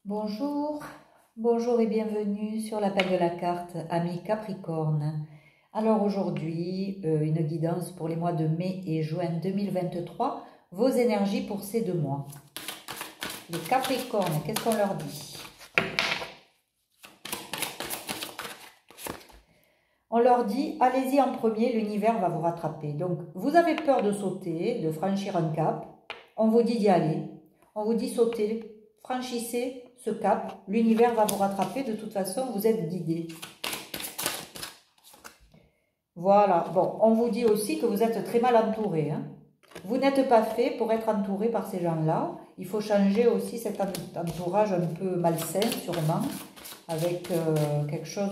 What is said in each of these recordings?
Bonjour, bonjour et bienvenue sur l'appel de la carte Amis Capricorne. Alors aujourd'hui, une guidance pour les mois de mai et juin 2023, vos énergies pour ces 2 mois. Les Capricornes, qu'est-ce qu'on leur dit? On leur dit, allez-y en premier, l'univers va vous rattraper. Donc, vous avez peur de sauter, de franchir un cap, on vous dit d'y aller, on vous dit sautez, franchissez ce cap, l'univers va vous rattraper, de toute façon, vous êtes guidé. Voilà, bon, on vous dit aussi que vous êtes très mal entouré. Vous n'êtes pas fait pour être entouré par ces gens-là. Il faut changer aussi cet entourage un peu malsain, sûrement, avec quelque chose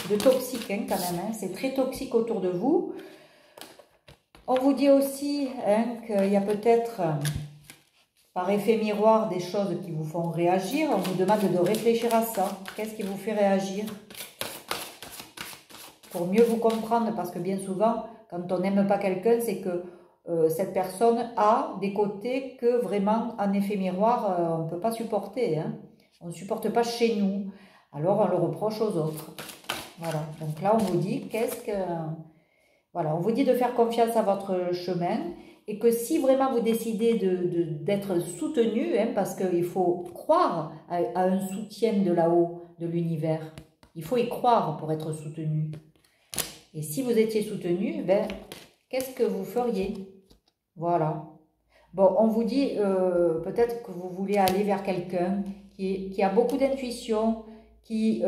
de toxique quand même. C'est très toxique autour de vous. On vous dit aussi qu'il y a peut-être, par effet miroir, des choses qui vous font réagir. On vous demande de réfléchir à ça. Qu'est-ce qui vous fait réagir? Pour mieux vous comprendre, parce que bien souvent, quand on n'aime pas quelqu'un, c'est que cette personne a des côtés que vraiment, en effet miroir, on ne peut pas supporter. On ne supporte pas chez nous. Alors, on le reproche aux autres. Voilà. Donc là, on vous dit Voilà, on vous dit de faire confiance à votre chemin et que si vraiment vous décidez d'être soutenu, parce qu'il faut croire à un soutien de là-haut, de l'univers. Il faut y croire pour être soutenu. Et si vous étiez soutenu, qu'est-ce que vous feriez? Voilà. Bon, on vous dit peut-être que vous voulez aller vers quelqu'un qui a beaucoup d'intuition, qui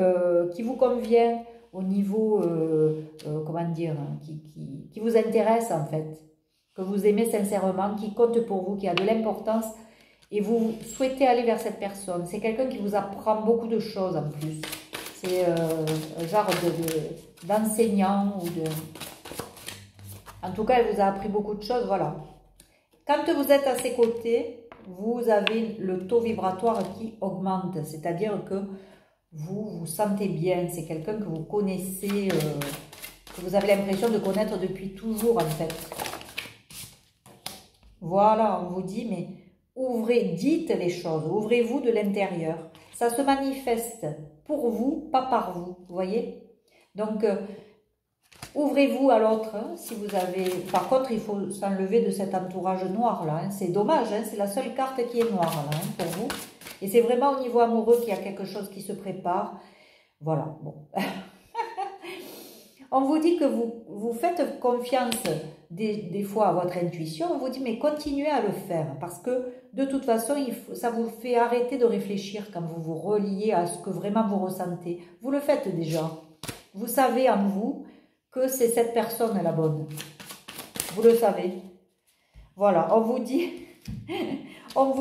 vous convient au niveau, comment dire, qui vous intéresse en fait, que vous aimez sincèrement, qui compte pour vous, qui a de l'importance, et vous souhaitez aller vers cette personne. C'est quelqu'un qui vous apprend beaucoup de choses en plus. C'est un genre d'enseignant ou de... En tout cas, elle vous a appris beaucoup de choses, voilà. Quand vous êtes à ses côtés, vous avez le taux vibratoire qui augmente. C'est-à-dire que vous vous sentez bien. C'est quelqu'un que vous connaissez, que vous avez l'impression de connaître depuis toujours, en fait. Voilà, on vous dit, mais ouvrez, dites les choses, ouvrez-vous de l'intérieur. Ça se manifeste pour vous, pas par vous, vous voyez? Donc, ouvrez-vous à l'autre, si vous avez... Par contre, il faut s'enlever de cet entourage noir-là. C'est dommage, c'est la seule carte qui est noire, là, pour vous. Et c'est vraiment au niveau amoureux qu'il y a quelque chose qui se prépare. Voilà, bon. On vous dit que vous faites confiance des fois à votre intuition. On vous dit, mais continuez à le faire. Parce que, de toute façon, ça vous fait arrêter de réfléchir quand vous vous reliez à ce que vraiment vous ressentez. Vous le faites déjà. Vous savez en vous que c'est cette personne la bonne. Vous le savez. Voilà, on vous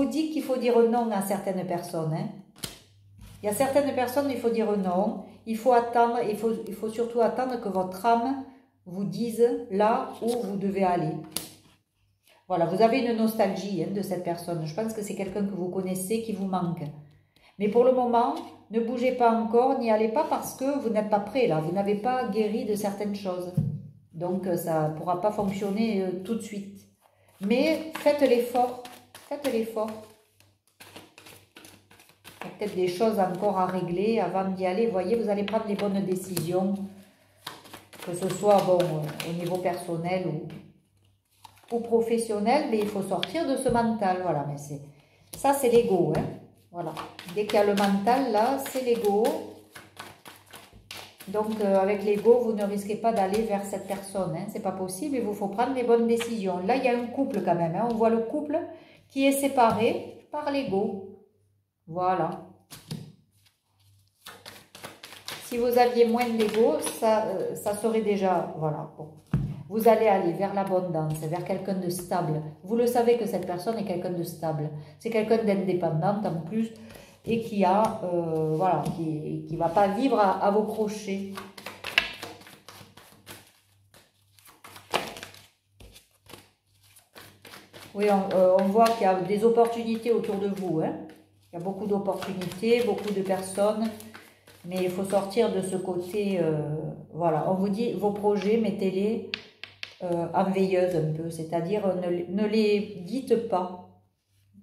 dit qu'il faut dire non à certaines personnes. Il y a certaines personnes, il faut dire non. Il faut attendre, il faut surtout attendre que votre âme vous dise là où vous devez aller. Voilà, vous avez une nostalgie de cette personne. Je pense que c'est quelqu'un que vous connaissez, qui vous manque. Mais pour le moment, ne bougez pas encore, n'y allez pas parce que vous n'êtes pas prêt là. Vous n'avez pas guéri de certaines choses. Donc ça ne pourra pas fonctionner tout de suite. Mais faites l'effort. Faites l'effort. Il y a peut-être des choses encore à régler avant d'y aller. Vous voyez, vous allez prendre les bonnes décisions. Que ce soit bon, au niveau personnel ou professionnel. Mais il faut sortir de ce mental. Voilà, mais ça c'est l'ego. Voilà. Dès qu'il y a le mental, là, c'est l'ego. Donc, avec l'ego, vous ne risquez pas d'aller vers cette personne. C'est pas possible. Il vous faut prendre les bonnes décisions. Là, il y a un couple quand même. On voit le couple qui est séparé par l'ego. Voilà. Si vous aviez moins d'ego, ça serait déjà... Voilà. Bon. Vous allez aller vers l'abondance, vers quelqu'un de stable. Vous le savez que cette personne est quelqu'un de stable. C'est quelqu'un d'indépendante en plus et qui a, voilà, qui ne va pas vivre à vos crochets. Oui, on voit qu'il y a des opportunités autour de vous. Il y a beaucoup d'opportunités, beaucoup de personnes. Mais il faut sortir de ce côté, voilà. On vous dit, vos projets, mettez-les en veilleuse un peu. C'est-à-dire, ne les dites pas.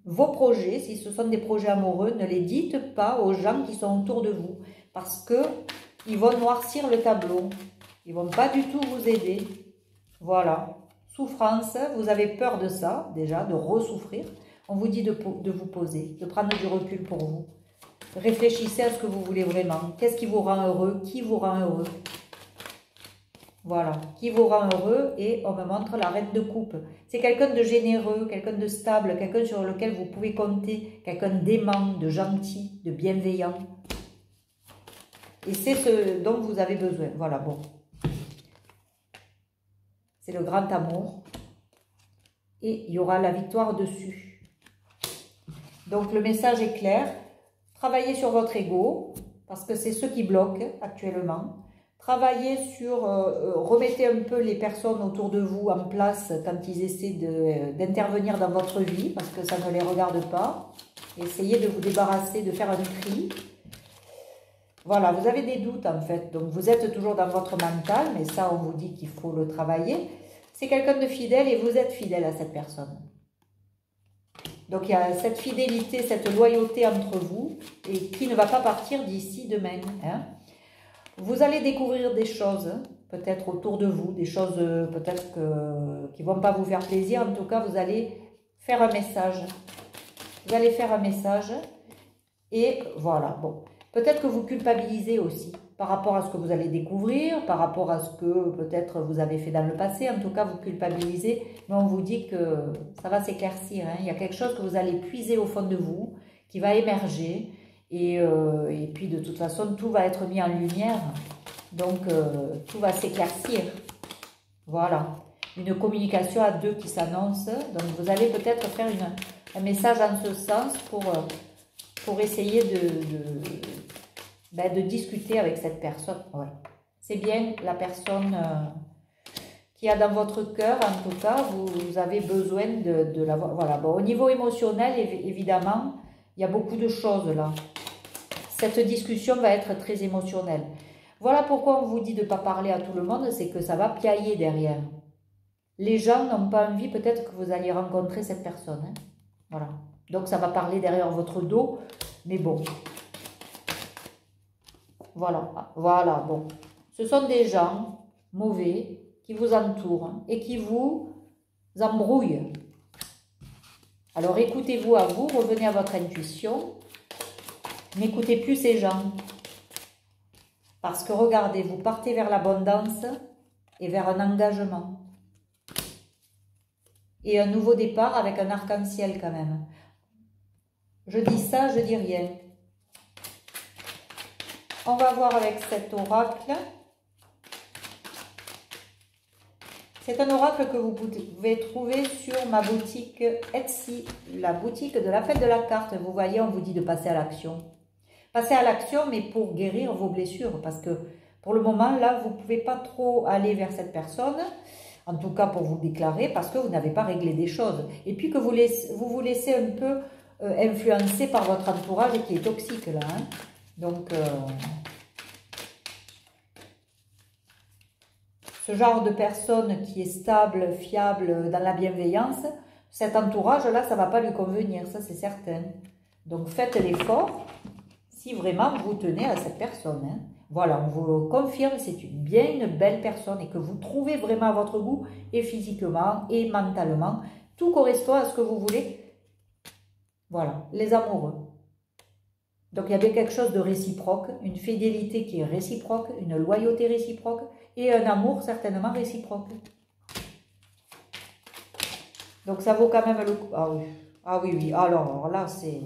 vos projets, si ce sont des projets amoureux, ne les dites pas aux gens qui sont autour de vous. Parce que ils vont noircir le tableau. Ils ne vont pas du tout vous aider. Voilà. Souffrance, vous avez peur de ça, déjà, de ressouffrir. On vous dit de vous poser, de prendre du recul pour vous. Réfléchissez à ce que vous voulez vraiment. Qu'est-ce qui vous rend heureux? Qui vous rend heureux? Voilà. Qui vous rend heureux? Et on me montre la reine de coupe. C'est quelqu'un de généreux, quelqu'un de stable, quelqu'un sur lequel vous pouvez compter, quelqu'un d'aimant, de gentil, de bienveillant. Et c'est ce dont vous avez besoin. Voilà, bon. C'est le grand amour. Et il y aura la victoire dessus. Donc le message est clair. Travaillez sur votre ego, parce que c'est ce qui bloque actuellement. Travaillez sur, remettez un peu les personnes autour de vous en place quand ils essaient d'intervenir dans votre vie, parce que ça ne les regarde pas. Essayez de vous débarrasser, de faire un tri. Voilà, vous avez des doutes en fait, donc vous êtes toujours dans votre mental, mais ça on vous dit qu'il faut le travailler. C'est quelqu'un de fidèle et vous êtes fidèle à cette personne. Donc il y a cette fidélité, cette loyauté entre vous et qui ne va pas partir d'ici demain. Hein. Vous allez découvrir des choses, peut-être autour de vous, des choses peut-être qui ne vont pas vous faire plaisir. En tout cas, vous allez faire un message. Vous allez faire un message et voilà, bon. Peut-être que vous culpabilisez aussi par rapport à ce que vous allez découvrir, par rapport à ce que peut-être vous avez fait dans le passé. En tout cas, vous culpabilisez, mais on vous dit que ça va s'éclaircir. Hein. Il y a quelque chose que vous allez puiser au fond de vous, qui va émerger. Et puis, de toute façon, tout va être mis en lumière. Donc, tout va s'éclaircir. Voilà. Une communication à deux qui s'annonce. Donc, vous allez peut-être faire un message en ce sens pour essayer de discuter avec cette personne. Ouais. C'est bien la personne qui a dans votre cœur, en tout cas, vous avez besoin de la voir. Voilà. Bon, au niveau émotionnel, évidemment, il y a beaucoup de choses là. Cette discussion va être très émotionnelle. Voilà pourquoi on vous dit de ne pas parler à tout le monde, c'est que ça va piailler derrière. Les gens n'ont pas envie peut-être que vous alliez rencontrer cette personne. Hein. Voilà. Donc ça va parler derrière votre dos, mais bon. Voilà, voilà, bon. Ce sont des gens mauvais qui vous entourent et qui vous embrouillent. Alors écoutez-vous à vous, revenez à votre intuition. N'écoutez plus ces gens. Parce que regardez, vous partez vers l'abondance et vers un engagement. Et un nouveau départ avec un arc-en-ciel quand même. Je dis ça, je dis rien. On va voir avec cet oracle. C'est un oracle que vous pouvez trouver sur ma boutique Etsy, la boutique de la fête de la carte. Vous voyez, on vous dit de passer à l'action. Passez à l'action, mais pour guérir vos blessures. Parce que pour le moment, là, vous ne pouvez pas trop aller vers cette personne. En tout cas, pour vous déclarer, parce que vous n'avez pas réglé des choses. Et puis que vous vous laissez un peu influencé par votre entourage qui est toxique là. Hein. Donc, ce genre de personne qui est stable, fiable, dans la bienveillance, cet entourage-là, ça ne va pas lui convenir, ça c'est certain. Donc, faites l'effort si vraiment vous tenez à cette personne. Hein. Voilà, on vous confirme, c'est bien une belle personne et que vous trouvez vraiment à votre goût, et physiquement, et mentalement. Tout correspond à ce que vous voulez. Voilà, les amoureux. Donc, il y a bien quelque chose de réciproque, une fidélité qui est réciproque, une loyauté réciproque et un amour certainement réciproque. Donc, ça vaut quand même le coup. Ah oui, ah oui, oui. Alors là, c'est...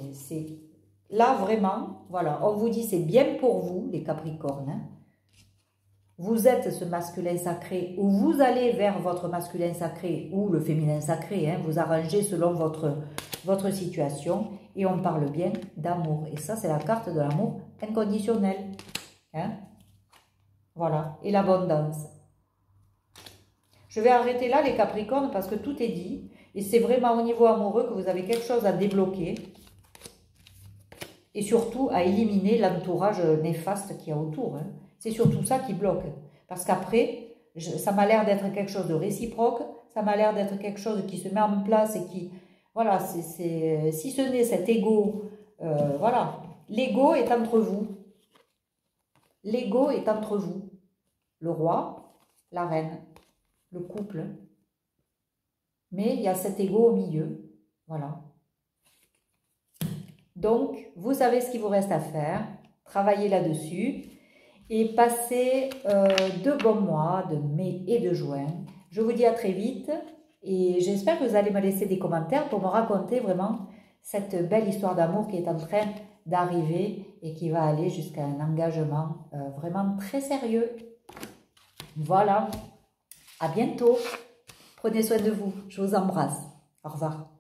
Là, vraiment, voilà, on vous dit c'est bien pour vous, les Capricornes. Hein. Vous êtes ce masculin sacré ou vous allez vers votre masculin sacré ou le féminin sacré. Hein, vous arrangez selon votre situation et on parle bien d'amour. Et ça, c'est la carte de l'amour inconditionnel. Hein. Voilà, et l'abondance. Je vais arrêter là, les Capricornes, parce que tout est dit. Et c'est vraiment au niveau amoureux que vous avez quelque chose à débloquer. Et surtout à éliminer l'entourage néfaste qu'il y a autour. Hein. C'est surtout ça qui bloque. Parce qu'après, ça m'a l'air d'être quelque chose de réciproque, ça m'a l'air d'être quelque chose qui se met en place et qui Voilà, si ce n'est cet ego, voilà, l'ego est entre vous. L'ego est entre vous. Le roi, la reine, le couple. Mais il y a cet ego au milieu. Voilà. Donc, vous savez ce qu'il vous reste à faire. Travaillez là-dessus. Et passez de bons mois de mai et de juin. Je vous dis à très vite. Et j'espère que vous allez me laisser des commentaires pour me raconter vraiment cette belle histoire d'amour qui est en train d'arriver et qui va aller jusqu'à un engagement vraiment très sérieux. Voilà. À bientôt. Prenez soin de vous. Je vous embrasse. Au revoir.